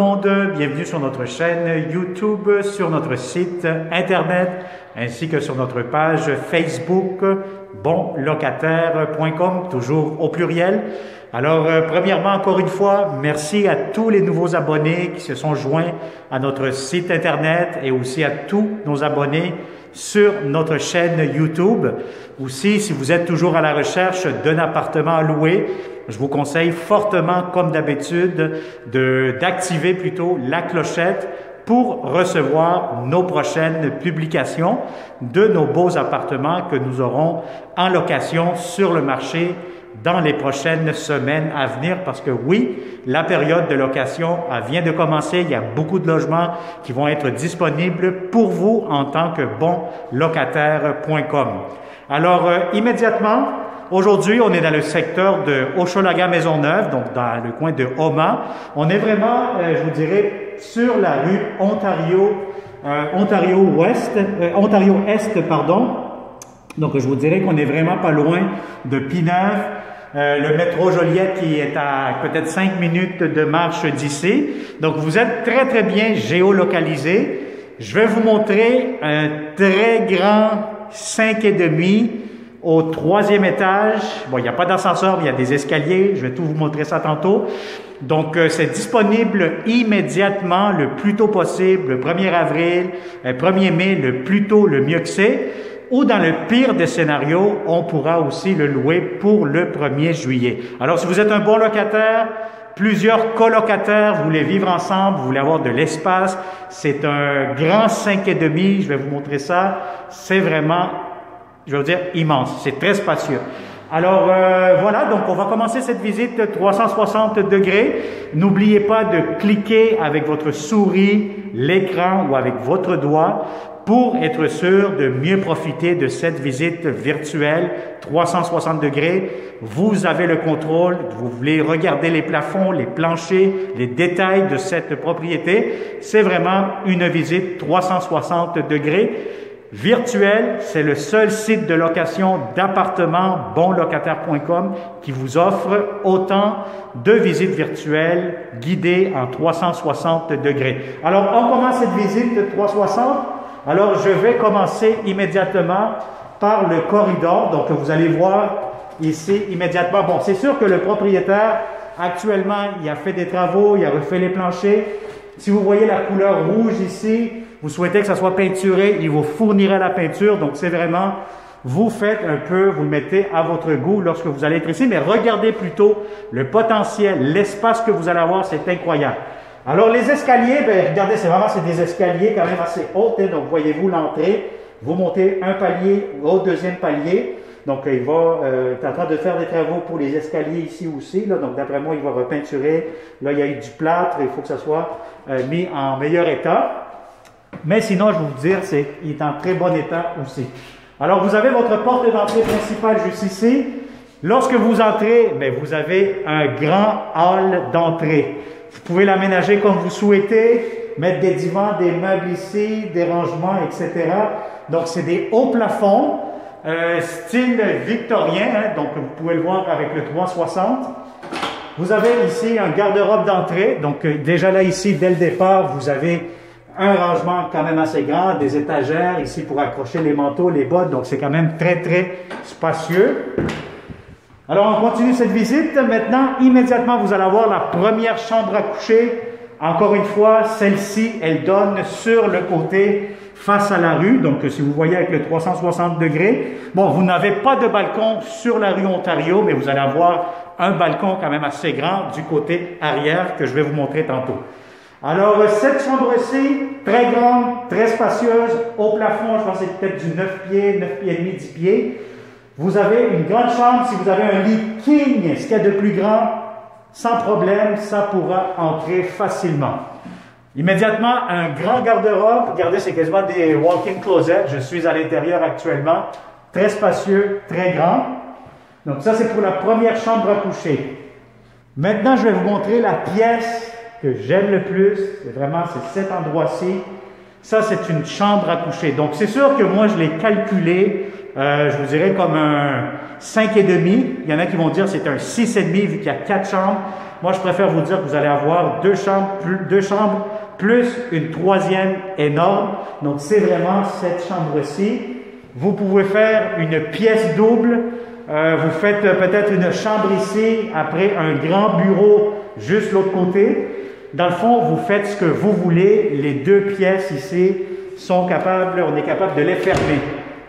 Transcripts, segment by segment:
monde, bienvenue sur notre chaîne YouTube, sur notre site internet, ainsi que sur notre page Facebook, bonlocataire.com, toujours au pluriel. Alors, premièrement, encore une fois, merci à tous les nouveaux abonnés qui se sont joints à notre site internet et aussi à tous nos abonnés sur notre chaîne YouTube. Aussi, si vous êtes toujours à la recherche d'un appartement à louer, je vous conseille fortement, comme d'habitude, d'activer plutôt la clochette pour recevoir nos prochaines publications de nos beaux appartements que nous aurons en location sur le marché dans les prochaines semaines à venir, parce que oui, la période de location vient de commencer. Il y a beaucoup de logements qui vont être disponibles pour vous en tant que bonlocataire.com. Alors, immédiatement, aujourd'hui, on est dans le secteur de Hochelaga-Maisonneuve, donc dans le coin de Houma. On est vraiment, je vous dirais, sur la rue Ontario-Est, pardon. Donc, je vous dirais qu'on est vraiment pas loin de Pineuve. Le métro Joliette qui est à peut-être 5 minutes de marche d'ici. Donc, vous êtes très, très bien géolocalisé. Je vais vous montrer un très grand 5,5 au 3e étage. Bon, il n'y a pas d'ascenseur, mais il y a des escaliers. Je vais tout vous montrer ça tantôt. Donc, c'est disponible immédiatement, le plus tôt possible, le 1er avril, 1er mai, le plus tôt, le mieux que c'est. Ou dans le pire des scénarios, on pourra aussi le louer pour le 1er juillet. Alors, si vous êtes un bon locataire, plusieurs colocataires, vous voulez vivre ensemble, vous voulez avoir de l'espace, c'est un grand 5,5, je vais vous montrer ça. C'est vraiment, je vais vous dire, immense. C'est très spacieux. Alors, voilà, donc on va commencer cette visite 360 degrés. N'oubliez pas de cliquer avec votre souris, l'écran ou avec votre doigt pour être sûr de mieux profiter de cette visite virtuelle 360 degrés. Vous avez le contrôle, vous voulez regarder les plafonds, les planchers, les détails de cette propriété. C'est vraiment une visite 360 degrés. Virtuel, c'est le seul site de location d'appartements bonlocataire.com qui vous offre autant de visites virtuelles guidées en 360 degrés. Alors, on commence cette visite 360. Alors, je vais commencer immédiatement par le corridor. Donc, vous allez voir ici immédiatement. Bon, c'est sûr que le propriétaire, actuellement, il a fait des travaux, il a refait les planchers. Si vous voyez la couleur rouge ici, vous souhaitez que ça soit peinturé, il vous fournira la peinture. Donc, c'est vraiment, vous faites un peu, vous le mettez à votre goût lorsque vous allez être ici. Mais regardez plutôt le potentiel, l'espace que vous allez avoir, c'est incroyable. Alors, les escaliers, ben, regardez, c'est des escaliers quand même assez hauts. Hein, donc, voyez-vous l'entrée. Vous montez un palier au deuxième palier. Donc, il va est en train de faire des travaux pour les escaliers ici aussi. Là, donc, d'après moi, il va repeinturer. Là, il y a eu du plâtre. Il faut que ça soit mis en meilleur état. Mais sinon, je vais vous dire, il est en très bon état aussi. Alors, vous avez votre porte d'entrée principale juste ici. Lorsque vous entrez, bien, vous avez un grand hall d'entrée. Vous pouvez l'aménager comme vous souhaitez, mettre des divans, des meubles ici, des rangements, etc. Donc, c'est des hauts plafonds, style victorien, hein, donc vous pouvez le voir avec le 360. Vous avez ici un garde-robe d'entrée. Donc, déjà là, ici, dès le départ, vous avez un rangement quand même assez grand, des étagères ici pour accrocher les manteaux, les bottes. Donc, c'est quand même très, très spacieux. Alors, on continue cette visite. Maintenant, immédiatement, vous allez avoir la première chambre à coucher. Encore une fois, celle-ci, elle donne sur le côté face à la rue. Donc, si vous voyez avec le 360 degrés, bon, vous n'avez pas de balcon sur la rue Ontario, mais vous allez avoir un balcon quand même assez grand du côté arrière que je vais vous montrer tantôt. Alors, cette chambre-ci, très grande, très spacieuse, au plafond, je pense que c'est peut-être du 9 pieds, 9 pieds et demi, 10 pieds. Vous avez une grande chambre, si vous avez un lit king, ce qu'il y a de plus grand, sans problème, ça pourra entrer facilement. Immédiatement, un grand garde-robe. Regardez, c'est quasiment des walk-in closets. Je suis à l'intérieur actuellement. Très spacieux, très grand. Donc ça, c'est pour la première chambre à coucher. Maintenant, je vais vous montrer la pièce que j'aime le plus. C'est cet endroit-ci. Ça, c'est une chambre à coucher. Donc, c'est sûr que moi, je l'ai calculé, je vous dirais comme un 5,5. Il y en a qui vont dire que c'est un 6,5 vu qu'il y a 4 chambres. Moi, je préfère vous dire que vous allez avoir deux chambres plus une troisième énorme. Donc, c'est vraiment cette chambre-ci. Vous pouvez faire une pièce double. Vous faites peut-être une chambre ici, après un grand bureau juste l'autre côté. Dans le fond, vous faites ce que vous voulez. Les deux pièces ici sont capables, on est capable de les fermer.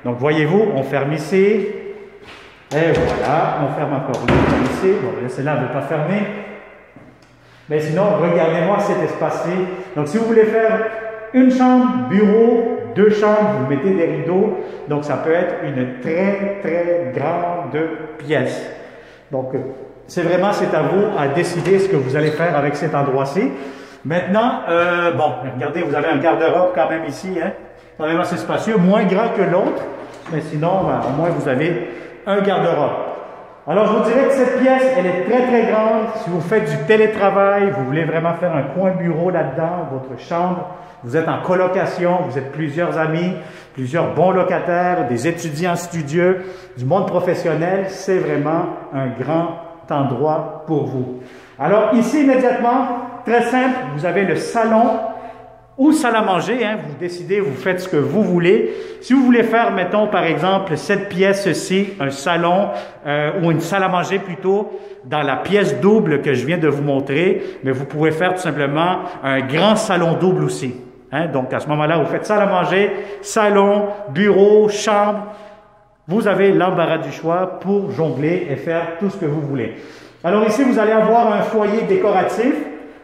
Donc, voyez-vous, on ferme ici. Et voilà, on ferme encore une ici. Bon, là, celle-là ne veut pas fermer. Mais sinon, regardez-moi cet espace-ci. Donc, si vous voulez faire une chambre, bureau, deux chambres, vous mettez des rideaux. Donc, ça peut être une très, très grande pièce. Donc, c'est à vous à décider ce que vous allez faire avec cet endroit-ci. Maintenant, bon, regardez, vous avez un garde-robe quand même ici, hein, quand même assez spacieux, moins grand que l'autre, mais sinon, ben, au moins, vous avez un garde-robe. Alors, je vous dirais que cette pièce, elle est très, très grande. Si vous faites du télétravail, vous voulez vraiment faire un coin bureau là-dedans, votre chambre, vous êtes en colocation, vous êtes plusieurs amis, plusieurs bons locataires, des étudiants studieux, du monde professionnel, c'est vraiment un grand endroit pour vous. Alors, ici, immédiatement, très simple, vous avez le salon ou salle à manger, hein, vous décidez, vous faites ce que vous voulez. Si vous voulez faire, mettons, par exemple, cette pièce-ci, un salon ou une salle à manger plutôt, dans la pièce double que je viens de vous montrer, mais vous pouvez faire tout simplement un grand salon double aussi. Hein, donc, à ce moment-là, vous faites salle à manger, salon, bureau, chambre. Vous avez l'embarras du choix pour jongler et faire tout ce que vous voulez. Alors ici, vous allez avoir un foyer décoratif.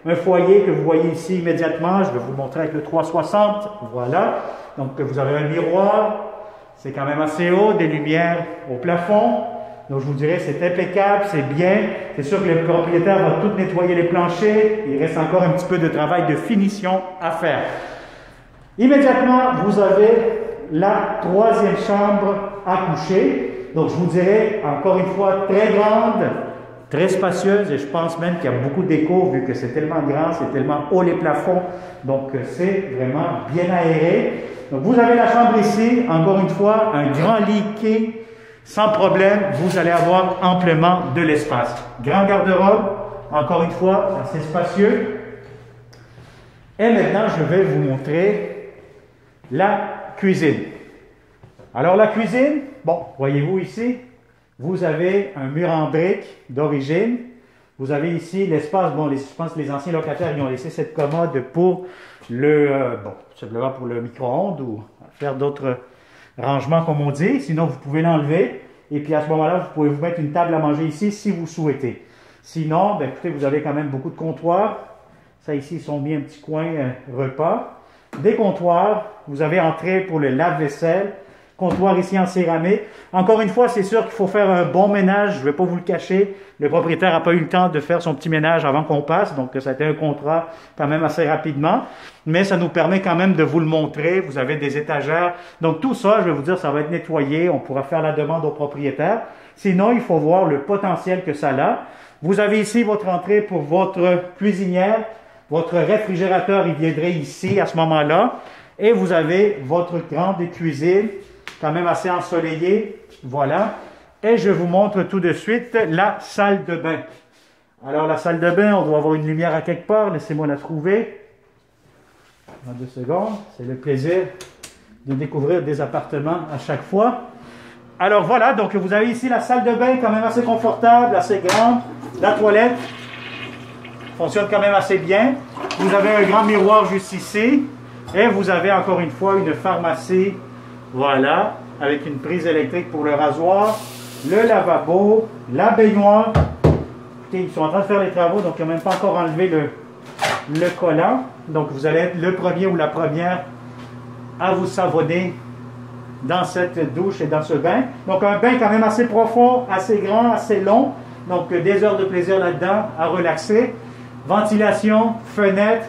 Un foyer que vous voyez ici immédiatement, je vais vous le montrer avec le 360, voilà. Donc vous avez un miroir, c'est quand même assez haut, des lumières au plafond. Donc je vous dirais c'est impeccable, c'est bien. C'est sûr que le propriétaire va tout nettoyer les planchers, il reste encore un petit peu de travail de finition à faire. Immédiatement, vous avez la troisième chambre à coucher. Donc je vous dirais encore une fois très grande, très spacieuse, et je pense même qu'il y a beaucoup d'écho vu que c'est tellement grand, c'est tellement haut les plafonds, donc c'est vraiment bien aéré. Donc vous avez la chambre ici, encore une fois, un grand lit king, sans problème, vous allez avoir amplement de l'espace. Grand garde-robe, encore une fois, assez spacieux. Et maintenant, je vais vous montrer la cuisine. Alors la cuisine, bon, voyez-vous ici, vous avez un mur en briques d'origine. Vous avez ici l'espace, bon, je pense que les anciens locataires ils ont laissé cette commode pour bon, simplement pour le micro-ondes ou faire d'autres rangements comme on dit. Sinon, vous pouvez l'enlever. Et puis à ce moment-là, vous pouvez vous mettre une table à manger ici si vous souhaitez. Sinon, ben, écoutez, vous avez quand même beaucoup de comptoirs. Ça ici, ils sont mis un petit coin repas. Des comptoirs. Vous avez entrée pour le lave-vaisselle. Comptoir ici en céramique. Encore une fois, c'est sûr qu'il faut faire un bon ménage. Je ne vais pas vous le cacher. Le propriétaire n'a pas eu le temps de faire son petit ménage avant qu'on passe. Donc, ça a été un contrat quand même assez rapidement. Mais ça nous permet quand même de vous le montrer. Vous avez des étagères. Donc, tout ça, je vais vous dire, ça va être nettoyé. On pourra faire la demande au propriétaire. Sinon, il faut voir le potentiel que ça a. Vous avez ici votre entrée pour votre cuisinière. Votre réfrigérateur, il viendrait ici à ce moment-là. Et vous avez votre grande cuisine, quand même assez ensoleillée. Voilà. Et je vous montre tout de suite la salle de bain. Alors, la salle de bain, on doit avoir une lumière à quelque part. Laissez-moi la trouver. En 2 secondes. C'est le plaisir de découvrir des appartements à chaque fois. Alors, voilà. Donc, vous avez ici la salle de bain, quand même assez confortable, assez grande. La toilette fonctionne quand même assez bien. Vous avez un grand miroir juste ici. Et vous avez encore une fois une pharmacie, voilà, avec une prise électrique pour le rasoir, le lavabo, la baignoire. Écoutez, ils sont en train de faire les travaux, donc ils n'ont même pas encore enlevé le collant. Donc vous allez être le premier ou la première à vous savonner dans cette douche et dans ce bain. Donc un bain quand même assez profond, assez grand, assez long. Donc des heures de plaisir là-dedans, à relaxer. Ventilation, fenêtre.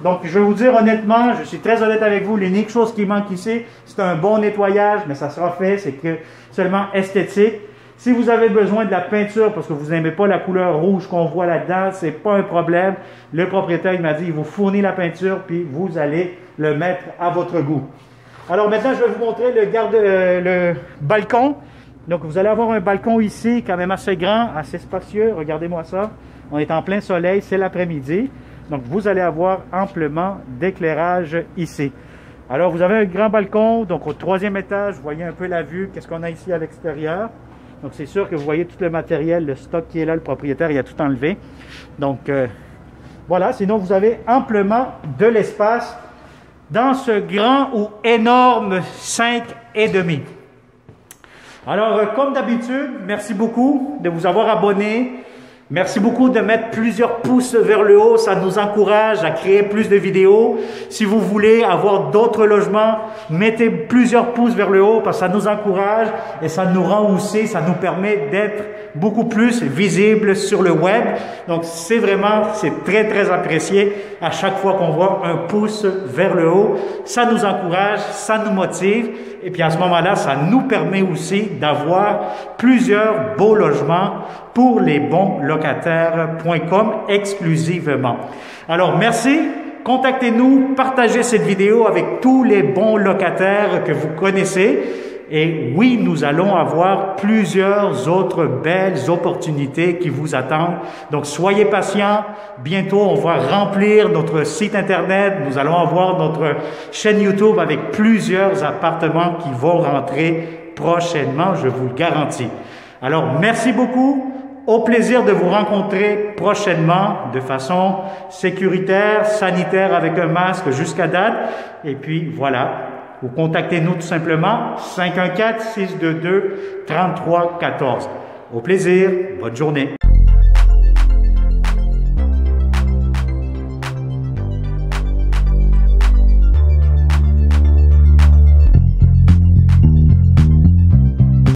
Donc, je vais vous dire honnêtement, je suis très honnête avec vous, l'unique chose qui manque ici, c'est un bon nettoyage, mais ça sera fait, c'est que seulement esthétique. Si vous avez besoin de la peinture parce que vous n'aimez pas la couleur rouge qu'on voit là-dedans, c'est pas un problème. Le propriétaire il m'a dit, il vous fournit la peinture puis vous allez le mettre à votre goût. Alors maintenant, je vais vous montrer le balcon. Donc vous allez avoir un balcon ici, quand même assez grand, assez spacieux. Regardez-moi ça. On est en plein soleil, c'est l'après-midi. Donc vous allez avoir amplement d'éclairage ici. Alors vous avez un grand balcon, donc au 3e étage, vous voyez un peu la vue, qu'est-ce qu'on a ici à l'extérieur. Donc c'est sûr que vous voyez tout le matériel, le stock qui est là, le propriétaire il a tout enlevé. Donc voilà, sinon vous avez amplement de l'espace dans ce grand ou énorme 5,5. Alors comme d'habitude, merci beaucoup de vous avoir abonné. Merci beaucoup de mettre plusieurs pouces vers le haut, ça nous encourage à créer plus de vidéos. Si vous voulez avoir d'autres logements, mettez plusieurs pouces vers le haut parce que ça nous encourage et ça nous rend aussi, ça nous permet d'être beaucoup plus visible sur le web. Donc c'est très apprécié à chaque fois qu'on voit un pouce vers le haut. Ça nous encourage, ça nous motive et puis à ce moment-là, ça nous permet aussi d'avoir plusieurs beaux logements pour les bons locataires.com exclusivement. Alors merci, contactez-nous, partagez cette vidéo avec tous les bons locataires que vous connaissez. Et oui, nous allons avoir plusieurs autres belles opportunités qui vous attendent. Donc, soyez patients. Bientôt, on va remplir notre site Internet. Nous allons avoir notre chaîne YouTube avec plusieurs appartements qui vont rentrer prochainement, je vous le garantis. Alors, merci beaucoup. Au plaisir de vous rencontrer prochainement de façon sécuritaire, sanitaire, avec un masque jusqu'à date. Et puis, voilà. Vous contactez-nous tout simplement 514-622-3314. Au plaisir, bonne journée.